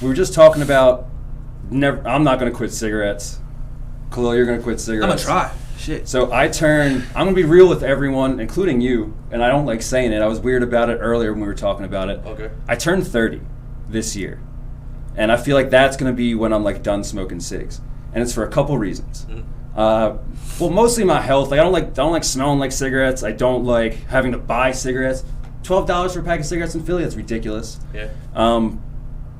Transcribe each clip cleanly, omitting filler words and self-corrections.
we were just talking about I'm not going to quit cigarettes. Khalil, you're going to quit cigarettes. I'm going to try. Shit. So I'm going to be real with everyone, including you, and I don't like saying it. I was weird about it earlier when we were talking about it. Okay. I turned 30 this year, and I feel like that's going to be when I'm like done smoking cigs, and it's for a couple reasons. Well, mostly my health. Like I don't like smelling like cigarettes. I don't like having to buy cigarettes. $12 for a pack of cigarettes in Philly, that's ridiculous. Yeah.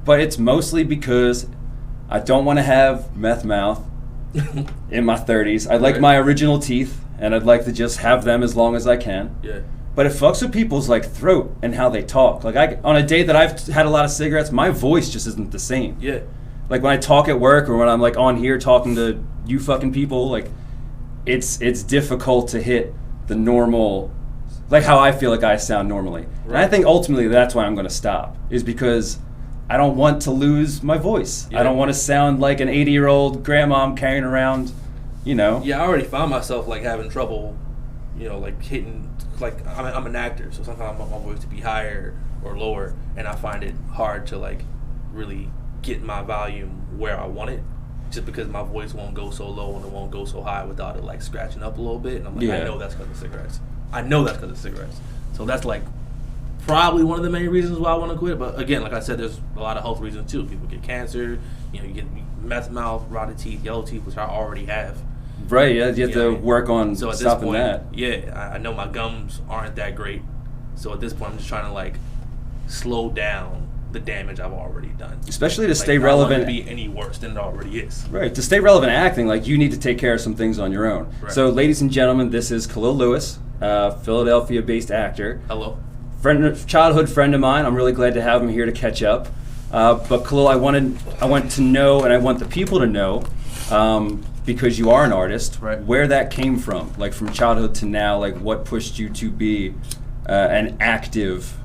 But it's mostly because I don't want to have meth mouth in my 30s. I like my original teeth, and I'd like to just have them as long as I can. Yeah. But it fucks with people's like throat and how they talk. Like on a day that I've had a lot of cigarettes, my voice just isn't the same. Yeah. Like when I talk at work or when I'm like on here talking to you fucking people, like it's difficult to hit the normal, like how I feel like I sound normally. Right. And I think ultimately that's why I'm going to stop, is because I don't want to lose my voice. Yeah. I don't want to sound like an 80-year-old grandma I'm carrying around, you know. Yeah, I already found myself like having trouble, you know, like hitting, like I'm an actor, so sometimes I want my voice to be higher or lower, and I find it hard to like really get my volume where I want it, just because my voice won't go so low and it won't go so high without it like scratching up a little bit. And I'm like, I know that's because of cigarettes. So that's like probably one of the main reasons why I want to quit. But again, like I said, there's a lot of health reasons too. People get cancer, you know, you get meth mouth, rotted teeth, yellow teeth, which I already have. Right, yeah, you have to work on stopping that. Yeah, I know my gums aren't that great. So at this point, I'm just trying to like slow down the damage I've already done. Especially to stay relevant. Not to be any worse than it already is. Right, to stay relevant acting, like you need to take care of some things on your own. Right. So ladies and gentlemen, this is Khalil Lewis, Philadelphia-based actor. Hello. Childhood friend of mine. I'm really glad to have him here to catch up. But Khalil, I want to know, and I want the people to know, because you are an artist, right, where that came from, like from childhood to now, like what pushed you to be an active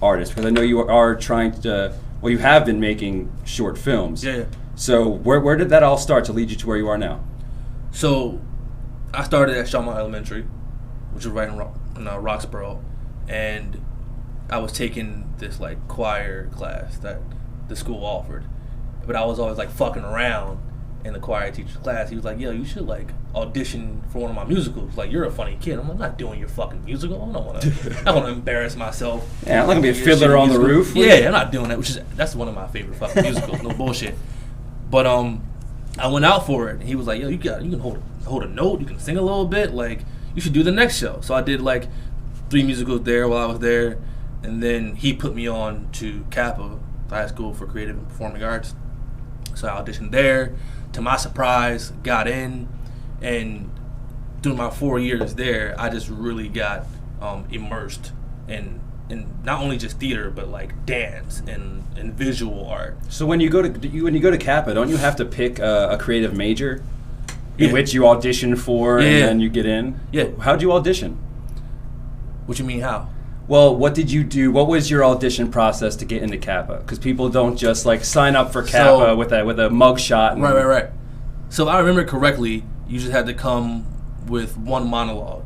artist, because I know you are trying to, well, you have been making short films. Yeah. So where did that all start to lead you to where you are now? So I started at Shawnee Elementary, which is right in Roxborough, and I was taking this like choir class that the school offered, but I was always like fucking around in the choir teacher's class. He was like, yo, you should like audition for one of my musicals. Like, you're a funny kid. I'm like, I'm not doing your fucking musical. I don't want to embarrass myself. Yeah, I'm not gonna be a fiddler on the roof. Yeah, I'm not doing that. That's one of my favorite fucking musicals. No bullshit. But I went out for it. And he was like, yo, you can hold a note. You can sing a little bit. Like, you should do the next show. So I did like 3 musicals there while I was there, and then he put me on to Kappa, the High School for Creative and Performing Arts. So I auditioned there. To my surprise, got in, and through my 4 years there, I just really got immersed in not only just theater, but like dance and visual art. So when you go to Kappa, don't you have to pick a creative major, which you audition for, and then you get in? Yeah. How'd you audition? What you mean, how? Well, what did you do? What was your audition process to get into Kappa? Because people don't just like sign up for Kappa with a mugshot. Right. So if I remember correctly, you just had to come with one monologue.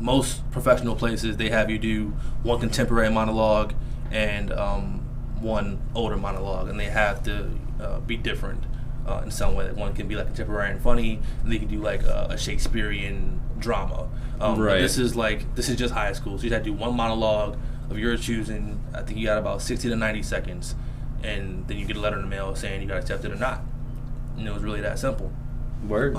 Most professional places, they have you do one contemporary monologue and one older monologue, and they have to be different in some way. One can be like contemporary and funny, and they can do like a Shakespearean drama. Right. This is just high school, so you have to do one monologue of your choosing. I think you got about 60 to 90 seconds, and then you get a letter in the mail saying you got accepted or not. And it was really that simple. Word.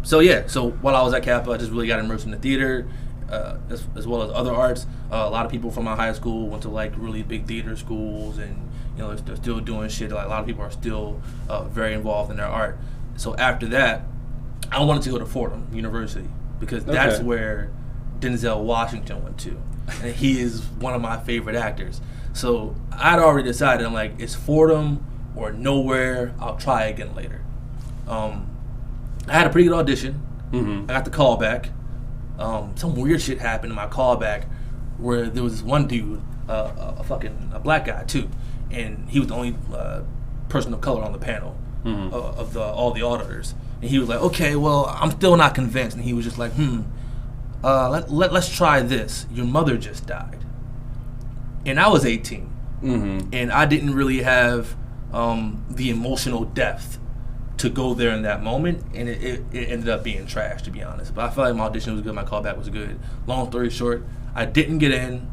So while I was at Kappa, I just really got immersed in the theater, as well as other arts. A lot of people from my high school went to like really big theater schools, and you know they're still doing shit. Like a lot of people are still very involved in their art. So after that, I wanted to go to Fordham University, because that's where Denzel Washington went to, and he is one of my favorite actors. So I'd already decided, I'm like, it's Fordham or nowhere. I'll try again later. I had a pretty good audition. Mm-hmm. I got the call back. Some weird shit happened in my callback where there was this one dude, a black guy too, and he was the only person of color on the panel of all the auditors. And he was like, okay, well, I'm still not convinced. And he was just like, let's try this. Your mother just died. And I was 18. Mm-hmm. And I didn't really have the emotional depth to go there in that moment, and it ended up being trash, to be honest. But I felt like my audition was good, my callback was good. Long story short, I didn't get in.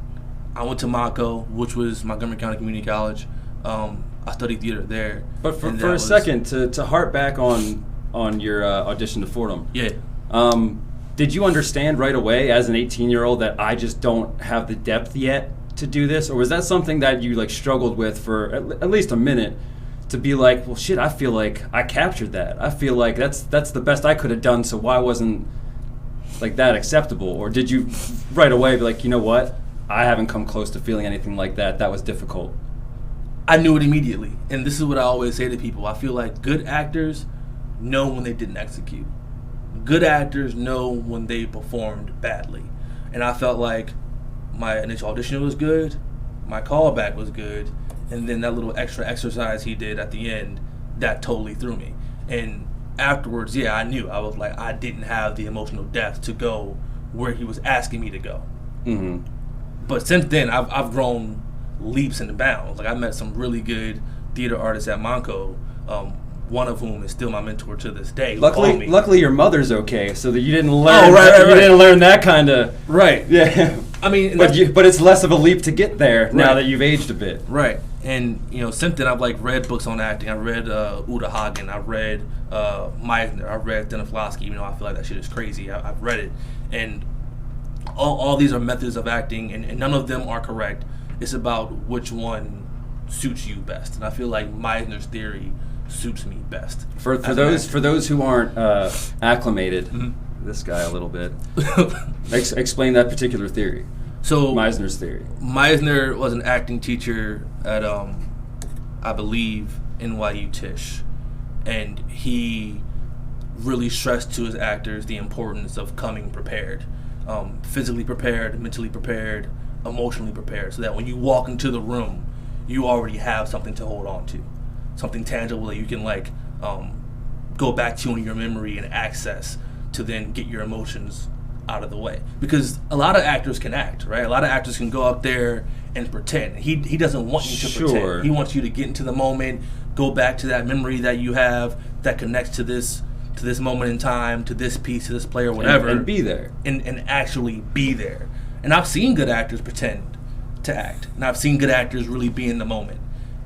I went to Monco, which was Montgomery County Community College. I studied theater there. But for a second, to harp back on your audition to Fordham. Yeah. Did you understand right away as an 18-year-old that I just don't have the depth yet to do this? Or was that something that you like struggled with for at least a minute to be like, well, shit, I feel like I captured that. I feel like that's the best I could have done, so why wasn't like that acceptable? Or did you right away be like, you know what? I haven't come close to feeling anything like that. That was difficult. I knew it immediately. And this is what I always say to people. I feel like good actors know when they didn't execute. Good actors know when they performed badly. And I felt like my initial audition was good, my callback was good, and then that little extra exercise he did at the end, that totally threw me. And afterwards, yeah, I knew. I was like, I didn't have the emotional depth to go where he was asking me to go. Mm-hmm. But since then, I've grown leaps and bounds. Like, I met some really good theater artists at Monco, one of whom is still my mentor to this day. Luckily, your mother's okay, so that you didn't learn. Right. You didn't learn that kind of. Right. Yeah. I mean, but it's less of a leap to get there now that you've aged a bit. Right. And since then I've like read books on acting. I've read Uta Hagen. I've read Meisner. I've read Stanislavski. Even though I feel like that shit is crazy, I've read it. And all these are methods of acting, and none of them are correct. It's about which one suits you best. And I feel like Meisner's theory suits me best. For those who aren't acclimated, this guy a little bit. Explain that particular theory. So Meisner's theory. Meisner was an acting teacher at I believe NYU Tisch, and he really stressed to his actors the importance of coming prepared, physically prepared, mentally prepared, emotionally prepared, so that when you walk into the room, you already have something to hold on to, something tangible that you can like go back to in your memory and access to then get your emotions out of the way. Because a lot of actors can act, right? A lot of actors can go up there and pretend. He doesn't want you to pretend. He wants you to get into the moment, go back to that memory that you have that connects to this moment in time, to this piece, to this player, whatever. And be there. And actually be there. And I've seen good actors pretend to act. And I've seen good actors really be in the moment.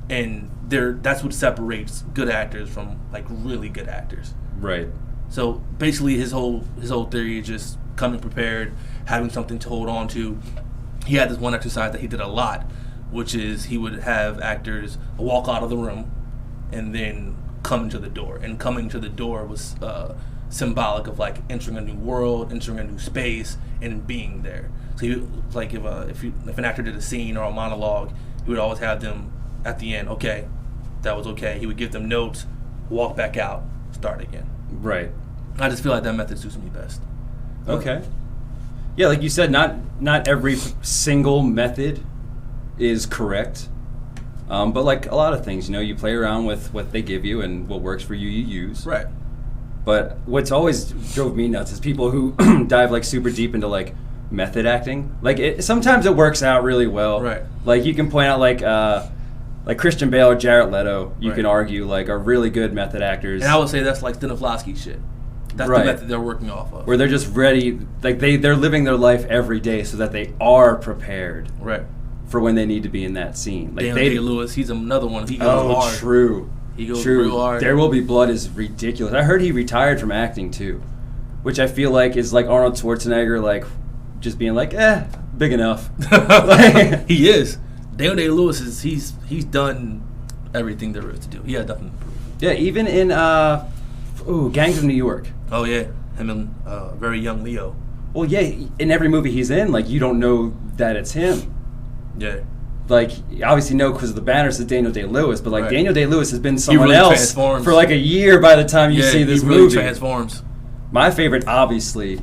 And that's what separates good actors from like really good actors. Right. So basically his whole theory is just coming prepared, having something to hold on to. He had this one exercise that he did a lot, which is he would have actors walk out of the room and then come into the door. And coming to the door was symbolic of like entering a new world, entering a new space, and being there. So he, like if an actor did a scene or a monologue, he would always have them at the end, okay, that was okay. He would give them notes, walk back out, start again. Right. I just feel like that method suits me best. Okay. Yeah, like you said, not every single method is correct. But like a lot of things, you play around with what they give you and what works for you use. Right. But what's always drove me nuts is people who dive like super deep into like method acting. Like sometimes it works out really well. Right. Like you can point out like Christian Bale or Jared Leto, you can argue like are really good method actors. And I would say that's like Stanislavski shit. That's the method they're working off of. Where they're just ready, like they're living their life every day so that they are prepared. Right. For when they need to be in that scene. Like Daniel Day-Lewis, he's another one. He goes hard. True. He goes real hard. There Will Be Blood is ridiculous. I heard he retired from acting too, which I feel like is like Arnold Schwarzenegger, like just being like, big enough. He is. Daniel Day-Lewis he's done everything there is to do. He had nothing to prove. Yeah, even in Gangs of New York. Oh yeah, him and very young Leo. Well, yeah, in every movie he's in, like you don't know that it's him. Yeah. Like, you obviously know because of the banner says Daniel Day-Lewis, but like Daniel Day-Lewis has been someone else for like a year by the time you see this movie. He really transforms. My favorite, obviously,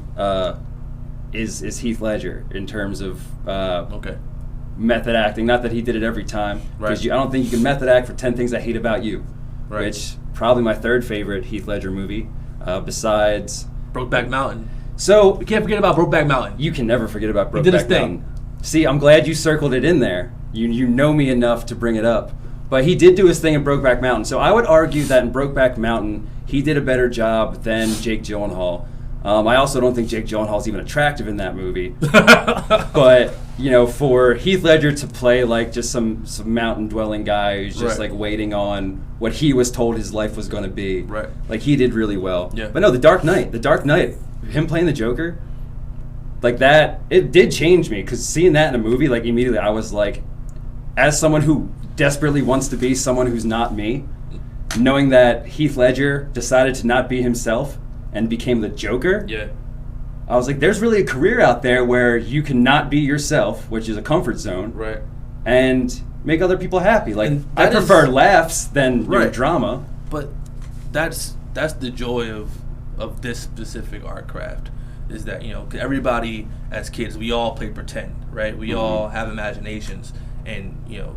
is Heath Ledger in terms of method acting. Not that he did it every time, because I don't think you can method act for 10 Things I Hate About You, which probably my third favorite Heath Ledger movie, besides Brokeback Mountain. So we can't forget about Brokeback Mountain. You can never forget about Brokeback Mountain. He did his Mountain. thing. See, I'm glad you circled it in there. You know me enough to bring it up. But he did do his thing in Brokeback Mountain. So I would argue that in Brokeback Mountain, he did a better job than Jake Gyllenhaal. I also don't think Jake Gyllenhaal is even attractive in that movie. But, you know, for Heath Ledger to play like just some mountain-dwelling guy who's just like waiting on what he was told his life was going to be, like he did really well. Yeah. But no, The Dark Knight, him playing the Joker, like that, it did change me, because seeing that in a movie, like immediately I was like, as someone who desperately wants to be someone who's not me, knowing that Heath Ledger decided to not be himself and became the Joker, I was like, there's really a career out there where you can not be yourself, which is a comfort zone, and make other people happy. Like, I prefer laughs than drama. But that's the joy of this specific art craft, is that, you know, 'cause everybody as kids, we all play pretend, right? We all have imaginations, and, you know,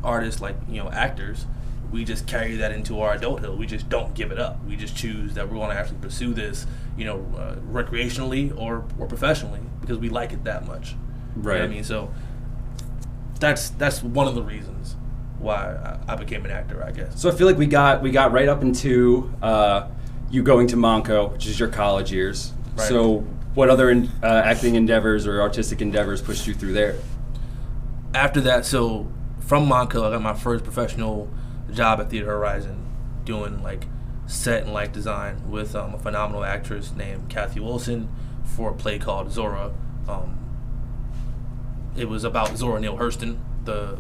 artists, like, you know, actors, we just carry that into our adulthood. We just don't give it up. We just choose that we're going to actually pursue this, you know, recreationally or professionally, because we like it that much. Right. You know what I mean? So that's one of the reasons why I became an actor, I guess. So I feel like we got right up into you going to Monco, which is your college years. Right. So what other acting endeavors or artistic endeavors pushed you through there? After that, so from Monco, I got my first professional job at Theater Horizon, doing like set and light design with a phenomenal actress named Kathy Wilson for a play called Zora. It was about Zora Neale Hurston, the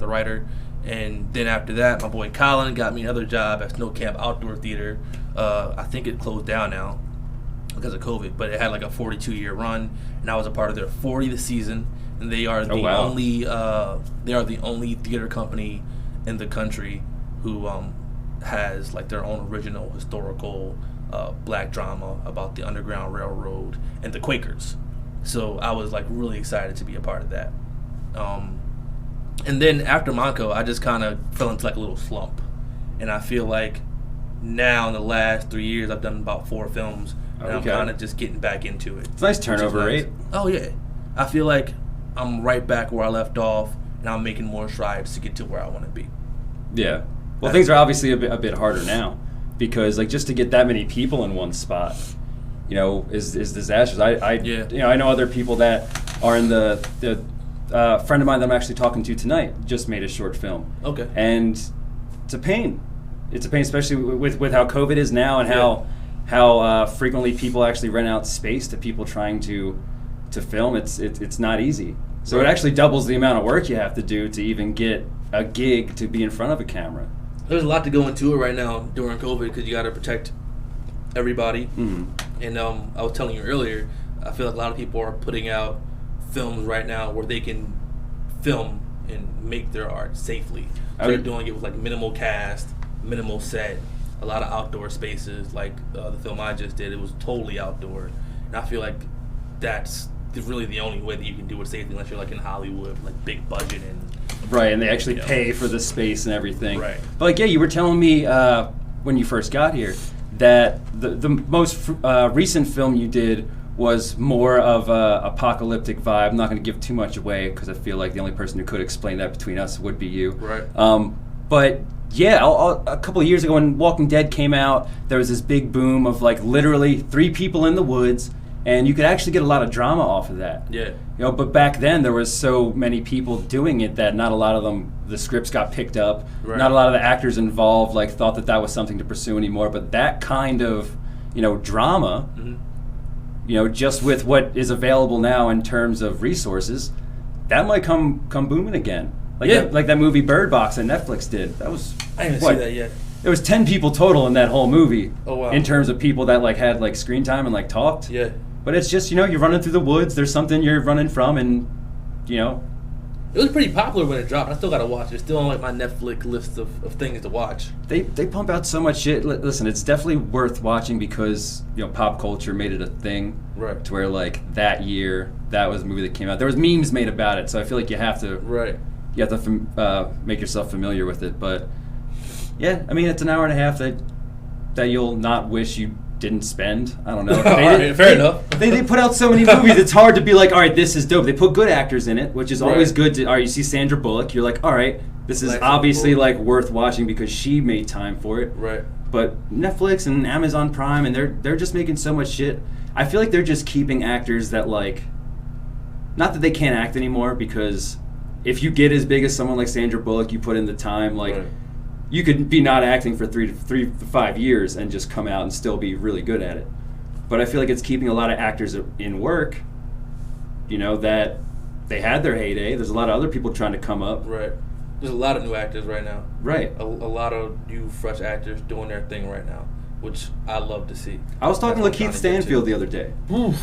writer. And then after that, my boy Colin got me another job at Snow Camp Outdoor Theater. I think it closed down now because of COVID, but it had like a 42-year run, and I was a part of their 40th season. And they are the only theater company in the country who has like their own original historical black drama about the Underground Railroad and the Quakers. So I was like really excited to be a part of that. And then after Monco, I just kind of fell into like a little slump. And I feel like now in the last 3 years, I've done about 4 films, and I'm kind of just getting back into it. It's a nice turnover rate. Oh yeah, I feel like I'm right back where I left off, and I'm making more strides to get to where I want to be. Yeah. Well, things are obviously a bit harder now, because like just to get that many people in one spot, you know, is disastrous. You know, I know other people that are in the friend of mine that I'm actually talking to tonight just made a short film. Okay. And it's a pain. It's a pain, especially with how COVID is now, and how frequently people actually rent out space to people trying to film. It's not easy. So it actually doubles the amount of work you have to do to even get a gig to be in front of a camera. There's a lot to go into it right now during COVID, because you got to protect everybody. Mm-hmm. And I was telling you earlier, I feel like a lot of people are putting out films right now where they can film and make their art safely. So they're doing it with like minimal cast, minimal set, a lot of outdoor spaces. Like the film I just did, it was totally outdoor. And I feel like that's really the only way that you can do it safely, unless you're like in Hollywood, like big budget and and they actually pay for the space and everything. Right. But like, you were telling me when you first got here that the most recent film you did was more of a apocalyptic vibe. I'm not going to give too much away, because I feel like the only person who could explain that between us would be you. Right. But yeah, a couple of years ago when Walking Dead came out, there was this big boom of like literally 3 people in the woods, and you could actually get a lot of drama off of that. Yeah. You know, but back then there was so many people doing it that not a lot of them, the scripts got picked up. Right. Not a lot of the actors involved like thought that was something to pursue anymore. But that kind of, you know, drama, you know, just with what is available now in terms of resources, that might come booming again. Like that movie Bird Box that Netflix did. That was I didn't see that yet. There was 10 people total in that whole movie. Oh wow. In terms of people that like had like screen time and like talked. Yeah. But it's just, you know, you're running through the woods, there's something you're running from, and, you know. It was pretty popular when it dropped. I still got to watch it. It's still on like my Netflix list of things to watch. They pump out so much shit. Listen, it's definitely worth watching because, you know, pop culture made it a thing. Right. To where, like, that year, that was a movie that came out. There was memes made about it, so I feel like you have to. Right. You have to make yourself familiar with it. But, yeah, I mean, it's an hour and a half that you'll not wish you didn't spend. I don't know. Fair enough. They put out so many movies, it's hard to be like, all right, this is dope. They put good actors in it, which is always good. All right, you see Sandra Bullock, you're like, all right, this is obviously like worth watching because she made time for it. Right. But Netflix and Amazon Prime, and they're just making so much shit. I feel like they're just keeping actors that like, not that they can't act anymore, because if you get as big as someone like Sandra Bullock, you put in the time, like you could be not acting for 3 to 5 years and just come out and still be really good at it. But I feel like it's keeping a lot of actors in work, you know, that they had their heyday. There's a lot of other people trying to come up. Right. There's a lot of new actors right now. Right. A lot of new, fresh actors doing their thing right now, which I love to see. I was talking to Keith Stanfield the other day. Oof.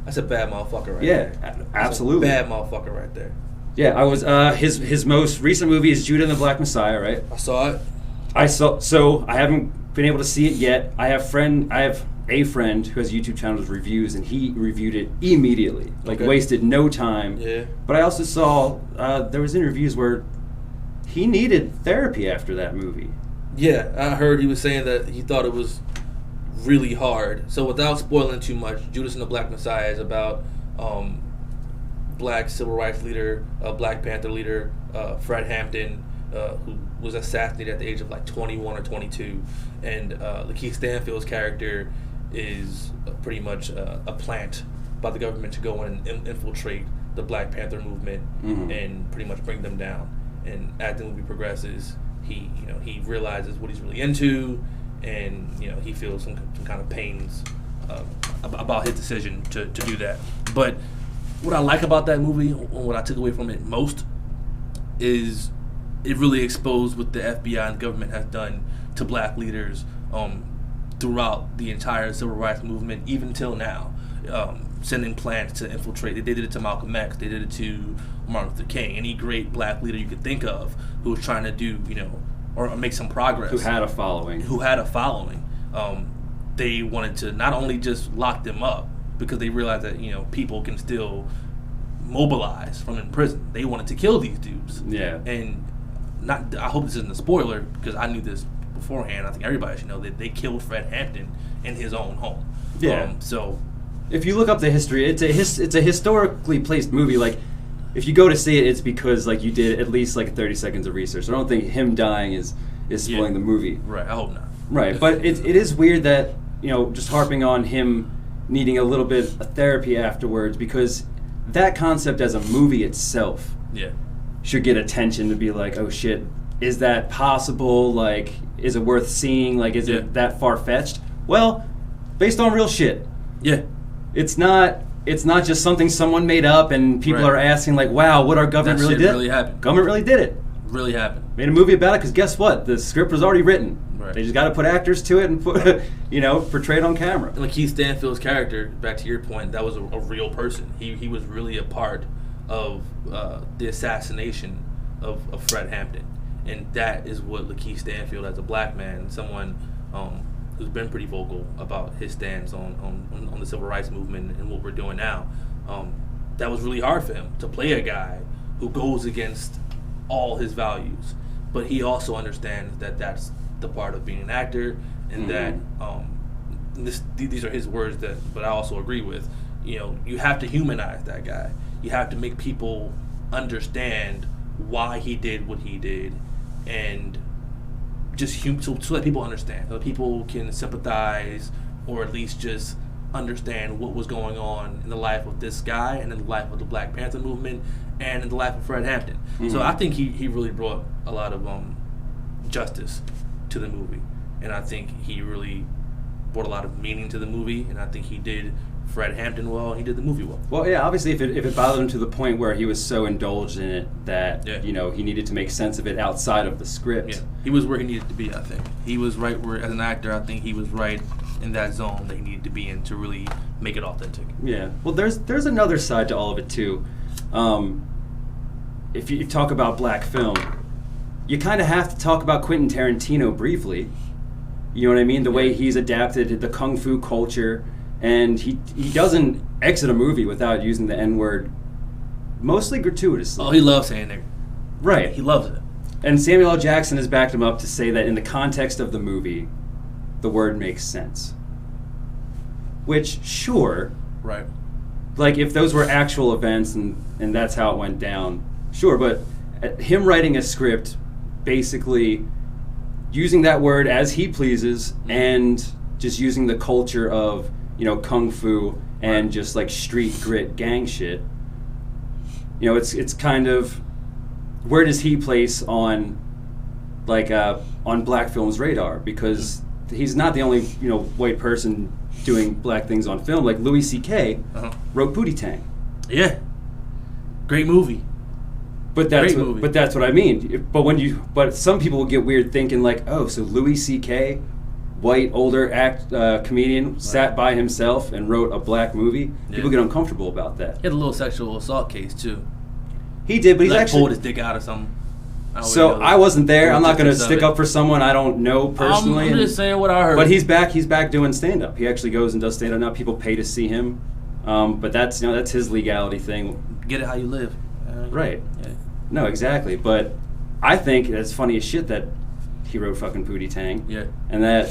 That's a bad motherfucker right there. Yeah, absolutely. Bad motherfucker right there. Yeah, I was. His most recent movie is Judah and the Black Messiah, right? I saw it. So I haven't been able to see it yet. I have a friend who has a YouTube channel with reviews, and he reviewed it immediately. Like, wasted no time. Yeah. But I also saw there was interviews where he needed therapy after that movie. Yeah, I heard he was saying that he thought it was really hard. So without spoiling too much, Judas and the Black Messiah is about black civil rights leader, Black Panther leader, Fred Hampton, who was assassinated at the age of like 21 or 22. And Lakeith Stanfield's character is pretty much a plant by the government to go in and infiltrate the Black Panther movement and pretty much bring them down. And as the movie progresses, he realizes what he's really into, and he feels some kind of pains about his decision to do that. But what I like about that movie, or what I took away from it most, is it really exposed what the FBI and the government has done to black leaders throughout the entire civil rights movement, even till now. Sending plans to infiltrate. They did it to Malcolm X. They did it to Martin Luther King. Any great black leader you could think of who was trying to do, or make some progress. Who had a following. They wanted to not only just lock them up, because they realized that, people can still mobilize from in prison. They wanted to kill these dudes. Yeah. And I hope this isn't a spoiler, because I knew this beforehand. I think everybody should know that they killed Fred Hampton in his own home. Yeah. So if you look up the history, it's a historically placed movie. Like, if you go to see it, it's because like you did at least like 30 seconds of research. I don't think him dying is spoiling the movie. Right. I hope not. Right. But it is weird that just harping on him needing a little bit of therapy afterwards, because that concept as a movie itself should get attention to be like, oh shit, is that possible? Like, is it worth seeing? Like, is it that far-fetched? Well, based on real shit. Yeah. It's not just something someone made up and people are asking like, wow, what our government really did. Really happened. Government really did it. Really happened. Made a movie about it because guess what? The script was already written. Right. They just got to put actors to it and put, portray it on camera. And Lakeith Stanfield's character, back to your point, that was a real person. He was really a part of the assassination of Fred Hampton. And that is what Lakeith Stanfield, as a black man, someone who's been pretty vocal about his stance on the civil rights movement and what we're doing now, that was really hard for him to play a guy who goes against all his values. But he also understands that that's the part of being an actor, and that these are his words but I also agree with. You have to humanize that guy. You have to make people understand why he did what he did, and just so that people understand, so that people can sympathize, or at least just understand what was going on in the life of this guy, and in the life of the Black Panther movement, and in the life of Fred Hampton. So I think he really brought a lot of justice to the movie, and I think he really brought a lot of meaning to the movie, and I think he did Fred Hampton well, and he did the movie well. Well, yeah, obviously if it bothered him to the point where he was so indulged in it that he needed to make sense of it outside of the script. Yeah, he was where he needed to be. I think he was right where, as an actor, I think he was right in that zone that he needed to be in to really make it authentic. Yeah. Well, there's another side to all of it too. If you talk about black film, you kind of have to talk about Quentin Tarantino briefly. You know what I mean? The way he's adapted the kung fu culture, and he doesn't exit a movie without using the N-word, mostly gratuitously. Oh, he loves saying it. Right. He loves it. And Samuel L. Jackson has backed him up to say that in the context of the movie, the word makes sense. Which, sure. Right. Like, if those were actual events and that's how it went down, sure, but him writing a script, basically using that word as he pleases, and just using the culture of, you know, kung fu and just like street grit gang shit. You know, it's kind of, where does he place on like on black film's radar? Because he's not the only, you know, white person doing black things on film. Like Louis C.K. Wrote Pootie Tang. Yeah, great movie. But that's what I mean. But some people will get weird thinking like, oh, so Louis C.K., white older comedian, sat by himself and wrote a black movie. Yeah. People get uncomfortable about that. He had a little sexual assault case too. He did, but he's like actually pulled his dick out or something. So I wasn't there. I'm not going to stick up for someone I don't know personally. I'm just saying what I heard. But he's back. He's back doing stand up. He actually goes and does stand up now. People pay to see him. But that's, you know, that's his legality thing. Get it how you live. Right. Yeah. No, exactly. But I think it's funny as shit that he wrote fucking Pootie Tang. Yeah. And that,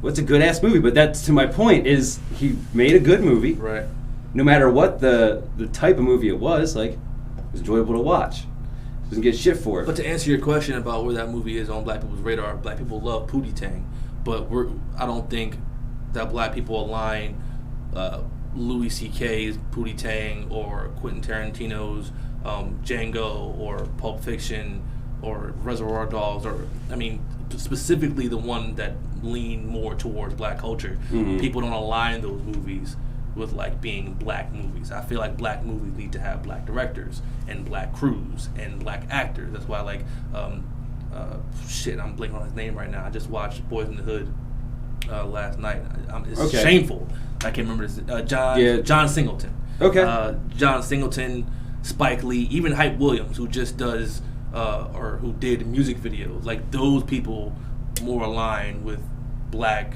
what's a good ass movie? But that's, to my point, is he made a good movie. Right. No matter what the type of movie it was, like, it was enjoyable to watch. Doesn't get shit for it. But to answer your question about where that movie is on black people's radar, black people love Pootie Tang, but I don't think that black people align Louis C.K.'s Pootie Tang or Quentin Tarantino's Django or Pulp Fiction or Reservoir Dogs, or I mean specifically the one that lean more towards black culture. Mm-hmm. People don't align those movies with like being black movies. I feel like black movies need to have black directors and black crews and black actors. That's why like I'm blanking on his name right now. I just watched Boys in the Hood last night. It's shameful. I can't remember this. John Singleton. Okay. John Singleton, Spike Lee, even Hype Williams, who just does or who did music videos. Like those people more align with black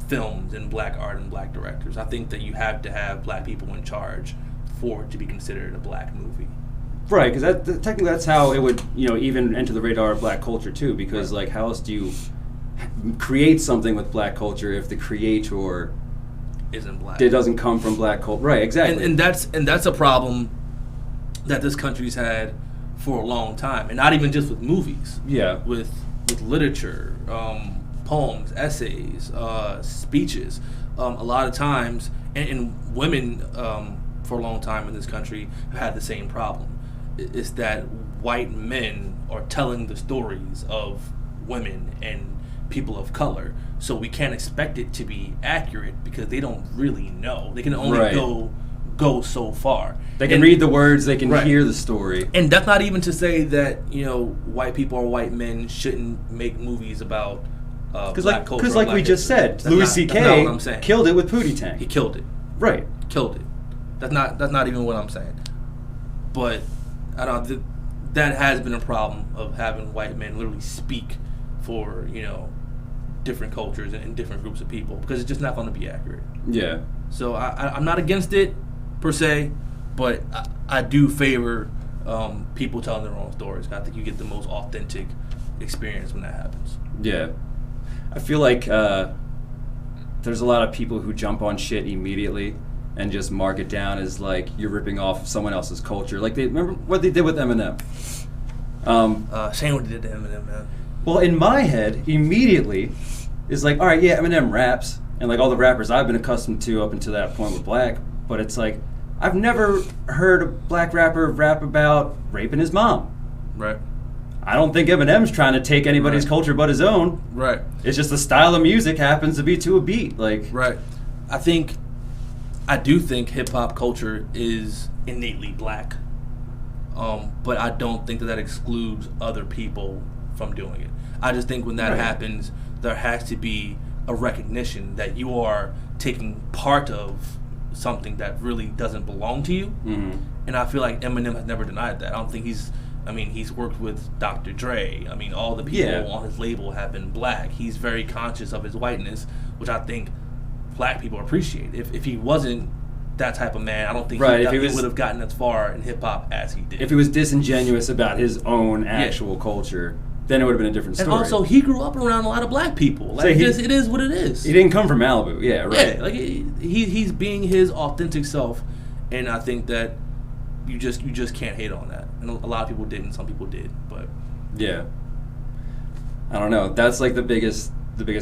films and black art and black directors. I think that you have to have black people in charge for it to be considered a black movie. Right, because technically that's how it would, you know, even enter the radar of black culture too. Because like, how else do you create something with black culture if the creator isn't black? It doesn't come from black culture. Right, exactly. And that's a problem that this country's had for a long time, and not even just with movies. Yeah, with literature. Poems, essays, speeches. A lot of times, and women for a long time in this country have had the same problem. It's that white men are telling the stories of women and people of color, so we can't expect it to be accurate because they don't really know. They can only go so far. They can read the words, they can hear the story. And that's not even to say that, you know, white people or white men shouldn't make movies about because like we just said, Louis C.K. killed it with Pootie Tang. He killed it. Right. Killed it. That's not even what I'm saying. But I don't. That has been a problem of having white men literally speak for, you know, different cultures and different groups of people, because it's just not going to be accurate. Yeah. So I'm not against it per se, but I do favor people telling their own stories. I think you get the most authentic experience when that happens. Yeah. I feel like there's a lot of people who jump on shit immediately and just mark it down as like you're ripping off someone else's culture. Like, they remember what they did with Eminem. Shame what they did to Eminem, man. Well, in my head, immediately is like, all right, yeah, Eminem raps, and like all the rappers I've been accustomed to up until that point with black, but it's like I've never heard a black rapper rap about raping his mom. Right. I don't think Eminem's trying to take anybody's culture but his own. Right. It's just the style of music happens to be to a beat. Like, right. I do think hip hop culture is innately black, but I don't think that excludes other people from doing it. I just think when that happens, there has to be a recognition that you are taking part of something that really doesn't belong to you. Mm-hmm. And I feel like Eminem has never denied that. I don't think he's worked with Dr. Dre. I mean, all the people on his label have been black. He's very conscious of his whiteness, which I think black people appreciate. If he wasn't that type of man, I don't think he would have gotten as far in hip-hop as he did. If he was disingenuous about his own actual culture, then it would have been a different story. And also, he grew up around a lot of black people. Like, it is what it is. He didn't come from Malibu. Yeah, right. Yeah, like he's being his authentic self, and I think that you just can't hate on that. And a lot of people didn't. Some people did, but yeah. I don't know. That's like the biggest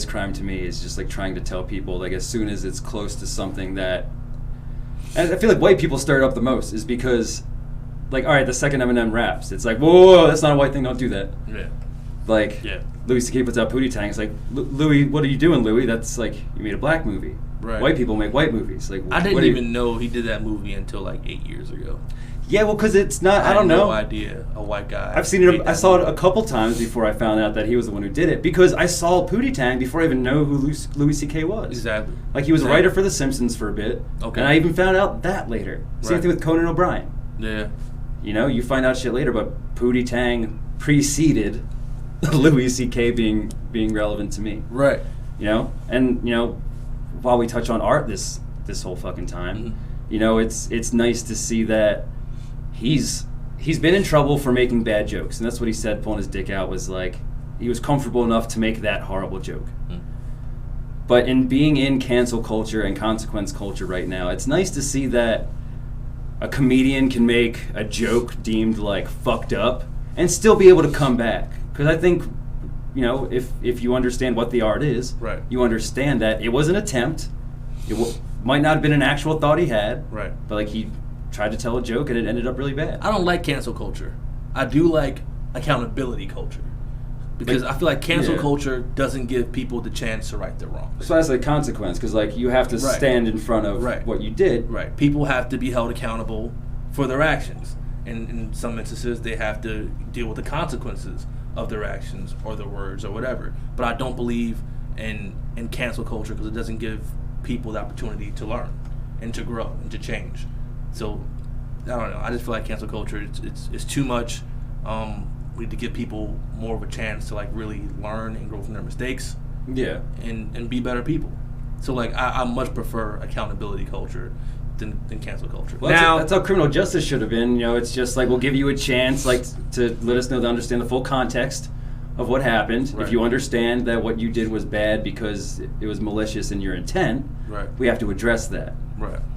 crime to me is just like trying to tell people like as soon as it's close to something that, and I feel like white people stir it up the most is because like, all right, the second Eminem raps, it's like, whoa, that's not a white thing, don't do that. Yeah. Like, Louis C.K. puts out Pootie Tang, it's like, Louis, what are you doing, Louis? That's like, you made a black movie. Right. White people make white movies. Like, I didn't even know he did that movie until like 8 years ago. Yeah, well, because it's not, I don't had know. no idea a white guy. I've seen it, I saw it a couple times before I found out that he was the one who did it, because I saw Pootie Tang before I even know who Louis C.K. was. Exactly. Like, he was a writer for The Simpsons for a bit, and I even found out that later. Same thing with Conan O'Brien. Yeah. You know, you find out shit later, but Pootie Tang preceded Louis C.K. being relevant to me. Right. You know? And, you know, while we touch on art this whole fucking time, you know, it's nice to see that he's been in trouble for making bad jokes, and that's what he said pulling his dick out was like he was comfortable enough to make that horrible joke. But in being in cancel culture and consequence culture right now, it's nice to see that a comedian can make a joke deemed like fucked up and still be able to come back. Because I think, you know, if you understand what the art is, you understand that it was an attempt. It might not have been an actual thought he had, but like he tried to tell a joke and it ended up really bad. I don't like cancel culture. I do like accountability culture. Because I feel like cancel culture doesn't give people the chance to right their wrongs. So that's like consequence, because like you have to stand in front of what you did. Right. People have to be held accountable for their actions. And in some instances, they have to deal with the consequences of their actions or their words or whatever. But I don't believe in cancel culture because it doesn't give people the opportunity to learn and to grow and to change. So, I don't know. I just feel like cancel culture, it's too much. We need to give people more of a chance to like really learn and grow from their mistakes. Yeah. And be better people. So like I much prefer accountability culture than cancel culture. Well, now that's how criminal justice should have been. You know, it's just like we'll give you a chance like to let us know to understand the full context of what happened. If you understand that what you did was bad because it was malicious in your intent, we have to address that.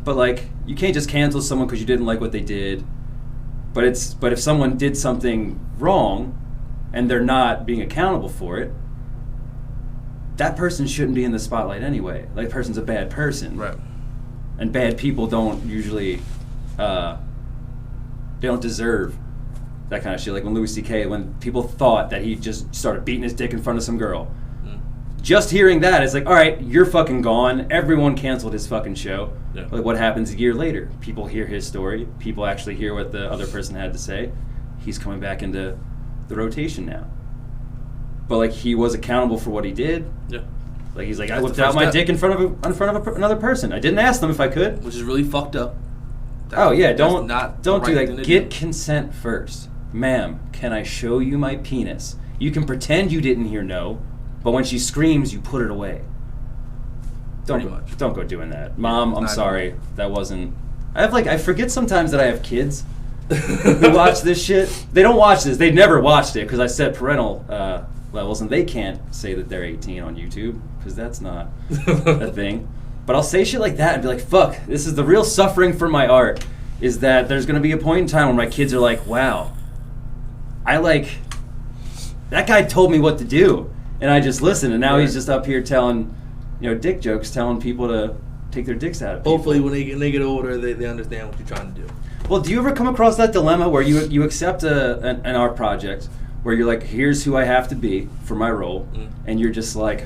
But like you can't just cancel someone because you didn't like what they did. But if someone did something wrong and they're not being accountable for it, that person shouldn't be in the spotlight anyway. Like, that person's a bad person. And bad people don't usually, they don't deserve that kind of shit. Like when Louis C.K., when people thought that he just started beating his dick in front of some girl. Just hearing that, it's like, all right, you're fucking gone. Everyone canceled his fucking show. Like, what happens a year later? People hear his story. People actually hear what the other person had to say. He's coming back into the rotation now. But like, he was accountable for what he did. Like, he's like, I whipped out my dick in front of another person. I didn't ask them if I could. Which is really fucked up. Don't do that. Get consent first. Ma'am, can I show you my penis? You can pretend you didn't hear no, but when she screams, you put it away. Don't go doing that. Mom, I'm sorry. That wasn't... I forget sometimes that I have kids who watch this shit. They don't watch this. They've never watched it because I set parental levels, and they can't say that they're 18 on YouTube because that's not a thing. But I'll say shit like that and be like, fuck, this is the real suffering for my art, is that there's going to be a point in time when my kids are like, wow, that guy told me what to do. And I just listened, and now he's just up here telling, dick jokes, telling people to take their dicks out of people. Hopefully when they get older, they understand what you're trying to do. Well, do you ever come across that dilemma where you accept an art project where you're like, here's who I have to be for my role, and you're just like,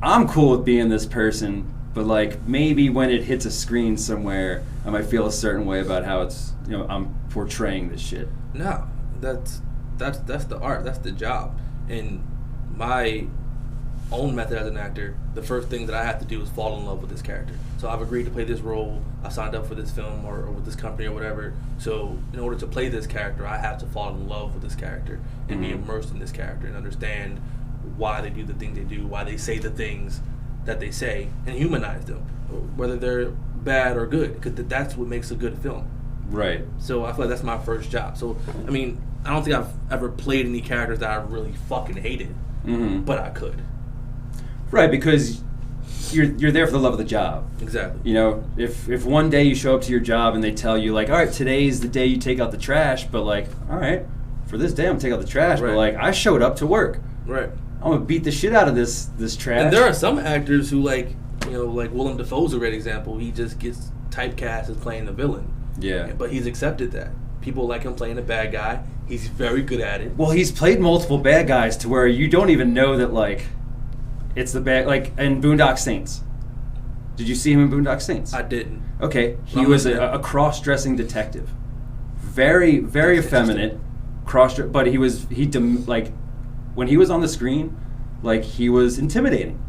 I'm cool with being this person, but like maybe when it hits a screen somewhere, I might feel a certain way about how it's, I'm portraying this shit. No, that's the art, that's the job. And my own method as an actor, the first thing that I have to do is fall in love with this character. So I've agreed to play this role, I signed up for this film or with this company or whatever. So in order to play this character, I have to fall in love with this character and be immersed in this character and understand why they do the things they do, why they say the things that they say, and humanize them, whether they're bad or good, because that's what makes a good film. Right. So I feel like that's my first job. So, I mean, I don't think I've ever played any characters that I really fucking hated, but I could. Right, because you're there for the love of the job. Exactly. You know, if one day you show up to your job and they tell you like, all right, today's the day you take out the trash, but like, all right, for this day I'm gonna take out the trash, but like I showed up to work. Right. I'm gonna beat the shit out of this trash. And there are some actors who like Willem Dafoe's a great example. He just gets typecast as playing the villain. Yeah. But he's accepted that. People like him playing the bad guy. He's very good at it. Well, he's played multiple bad guys to where you don't even know that like it's the bad, like in Boondock Saints. Did you see him in Boondock Saints? I didn't. Okay, he was a cross-dressing detective. Very, very effeminate, but like when he was on the screen, like he was intimidating.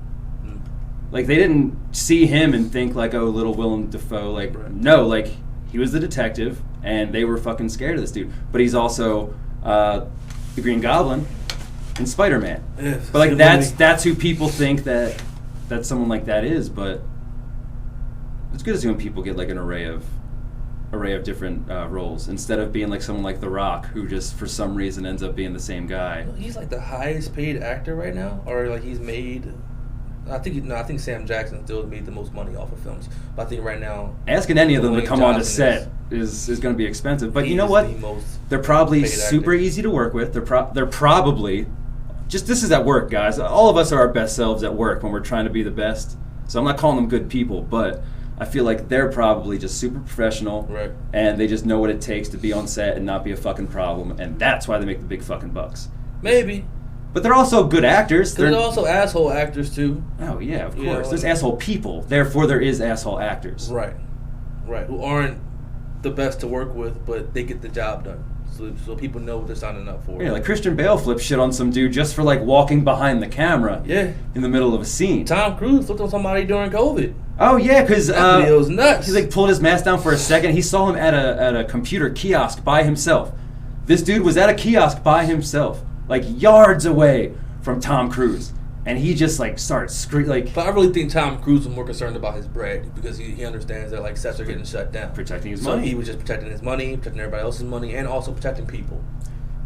Like they didn't see him and think like, oh, little Willem Dafoe. Like no, like he was the detective, and they were fucking scared of this dude. But he's also the Green Goblin and Spider-Man. Yeah, but like that's who people think that someone like that is. But it's good to see when people get like an array of different roles instead of being like someone like The Rock, who just for some reason ends up being the same guy. He's like the highest paid actor right now, or like he's made. I think Sam Jackson still made the most money off of films. But I think right now, asking any of them to come on to set is going to be expensive. But you know what? They're probably super easy to work with. They're probably just, this is at work, guys. All of us are our best selves at work when we're trying to be the best. So I'm not calling them good people, but I feel like they're probably just super professional, right? And they just know what it takes to be on set and not be a fucking problem, and that's why they make the big fucking bucks. Maybe. But they're also good actors. There's also asshole actors too. Oh yeah, of course. There's asshole people. Therefore, there is asshole actors. Right. Who aren't the best to work with, but they get the job done. So people know what they're signing up for. Yeah, like Christian Bale flipped shit on some dude just for like walking behind the camera. Yeah. In the middle of a scene. Tom Cruise flipped on somebody during COVID. Oh yeah, because that video was nuts. He like pulled his mask down for a second. He saw him at a computer kiosk by himself. This dude was at a kiosk by himself, like yards away from Tom Cruise, and he just like started screaming. Like, but I really think Tom Cruise was more concerned about his bread because he understands that like sets are getting shut down, protecting his money. So he was just protecting his money, protecting everybody else's money, and also protecting people.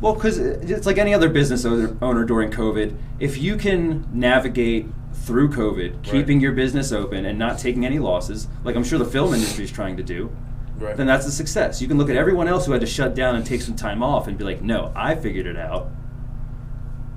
Well, because it's like any other business owner during COVID. If you can navigate through COVID, keeping your business open and not taking any losses, like I'm sure the film industry is trying to do, then that's a success. You can look at everyone else who had to shut down and take some time off and be like, no, I figured it out.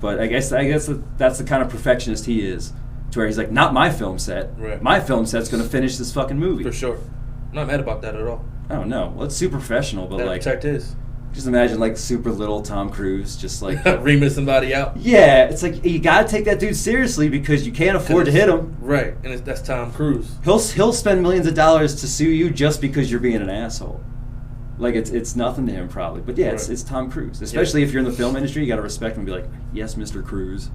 But I guess that's the kind of perfectionist he is, to where he's like, not my film set. Right. My film set's going to finish this fucking movie. For sure. I'm not mad about that at all. Oh, no. Well, it's super professional, but like... protect his. Just imagine like super little Tom Cruise just like... reaming somebody out. Yeah, it's like you got to take that dude seriously because you can't afford to hit him. Right, and that's Tom Cruise. He'll spend millions of dollars to sue you just because you're being an asshole. Like it's nothing to him probably, but yeah, it's Tom Cruise. Especially if you're in the film industry, you got to respect him and be like, yes, Mr. Cruise.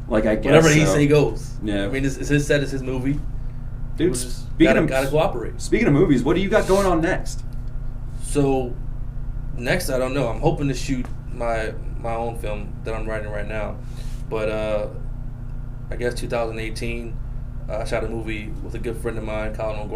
Like I guess whatever he say goes. Yeah, I mean, it's his set, it's his movie. Dude, gotta cooperate. Speaking of movies, what do you got going on next? So next, I don't know. I'm hoping to shoot my own film that I'm writing right now, but I guess 2018, I shot a movie with a good friend of mine, Khalil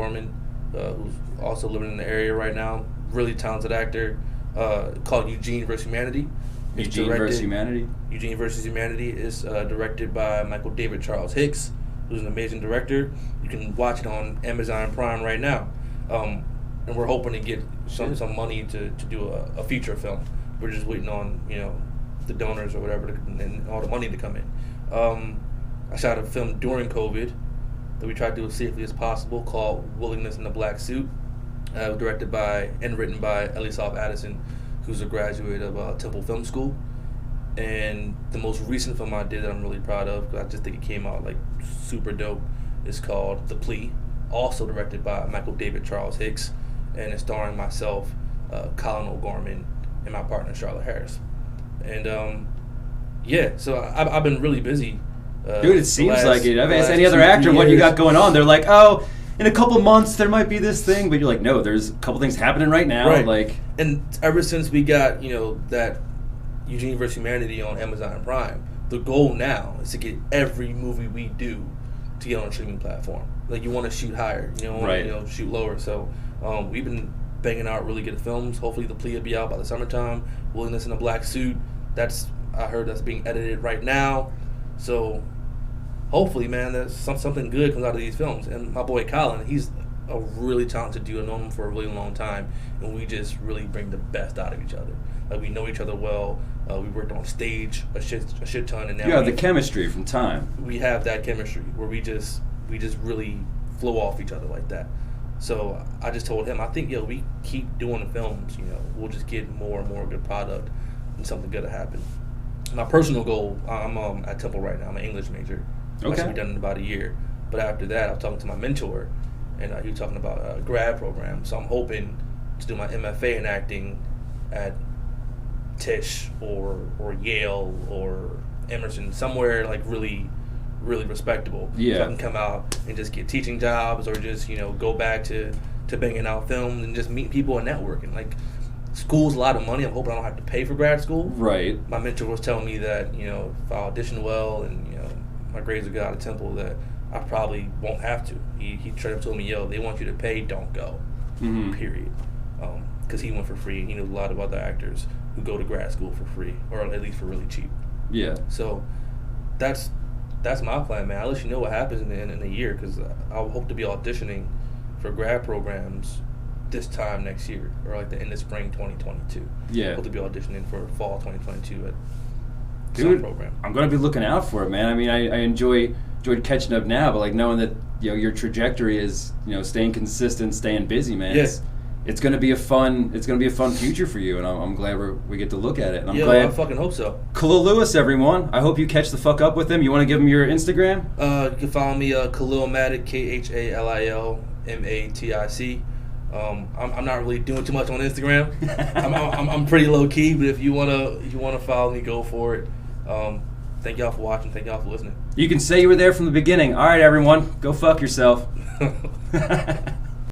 who's also living in the area right now. Really talented actor, called Eugene vs. Humanity. Eugene vs. Humanity? Eugene vs. Humanity is directed by Michael David Charles Hicks, who's an amazing director. You can watch it on Amazon Prime right now. And we're hoping to get some money to do a feature film. We're just waiting on, the donors or whatever and all the money to come in. I shot a film during COVID that we tried to do as safely as possible called Willingness in the Black Suit, directed by and written by Elisov Addison, who's a graduate of Temple Film School. And the most recent film I did that I'm really proud of, because I just think it came out like super dope, is called The Plea, also directed by Michael David Charles Hicks, and it's starring myself, Colin O'Gorman, and my partner Charlotte Harris. And so I've been really busy. Dude, it seems like it. I've asked any other actor what you got going on. They're like, oh, in a couple months there might be this thing, but you're like, no, there's a couple things happening right now. Right. Like, and ever since we got that Eugene vs. Humanity on Amazon Prime, the goal now is to get every movie we do to get on a streaming platform. Like, you want to shoot higher, you don't want to shoot lower. So we've been banging out really good films. Hopefully The Plea will be out by the summertime. Willingness in a Black Suit, I heard that's being edited right now. So hopefully, man, that something good comes out of these films. And my boy Khalil, he's a really talented dude. I've known him for a really long time, and we just really bring the best out of each other. Like, we know each other well. We worked on stage a shit ton, and now you have the chemistry from time. We have that chemistry where we just really flow off each other like that. So I just told him, I think, we keep doing the films, we'll just get more and more good product, and something good to happen. My personal goal, I'm at Temple right now. I'm an English major. I should be done in about a year. But after that, I was talking to my mentor, and he was talking about a grad program. So I'm hoping to do my MFA in acting at Tisch or Yale or Emerson, somewhere like really, really respectable. Yeah. So I can come out and just get teaching jobs, or just go back to banging out films and just meet people and networking. Like, school's a lot of money. I'm hoping I don't have to pay for grad school. Right. My mentor was telling me that if I audition well and my grades are good out of Temple, that I probably won't have to. He straight up told me, they want you to pay, don't go. Mm-hmm. Period. Because he went for free. He knew a lot of other actors who go to grad school for free, or at least for really cheap. Yeah. So that's my plan, man. I'll let you know what happens in a year, because I hope to be auditioning for grad programs this time next year, or like the end of spring 2022. Yeah. I hope to be auditioning for fall 2022 at Dude, some program. I'm going to be looking out for it, man. I mean, I enjoyed catching up now, but like knowing that your trajectory is staying consistent, staying busy, man. Yeah. It's going to be a fun future for you, and I'm glad we get to look at it. And I'm Yeah, glad. I fucking hope so. Khalil Lewis, everyone. I hope you catch the fuck up with him. You want to give him your Instagram? You can follow me, Khalil Matic, KHALIL I'm not really doing too much on Instagram. I'm pretty low key, but if you wanna follow me, go for it. Thank y'all for watching. Thank y'all for listening. You can say you were there from the beginning. All right, everyone, go fuck yourself.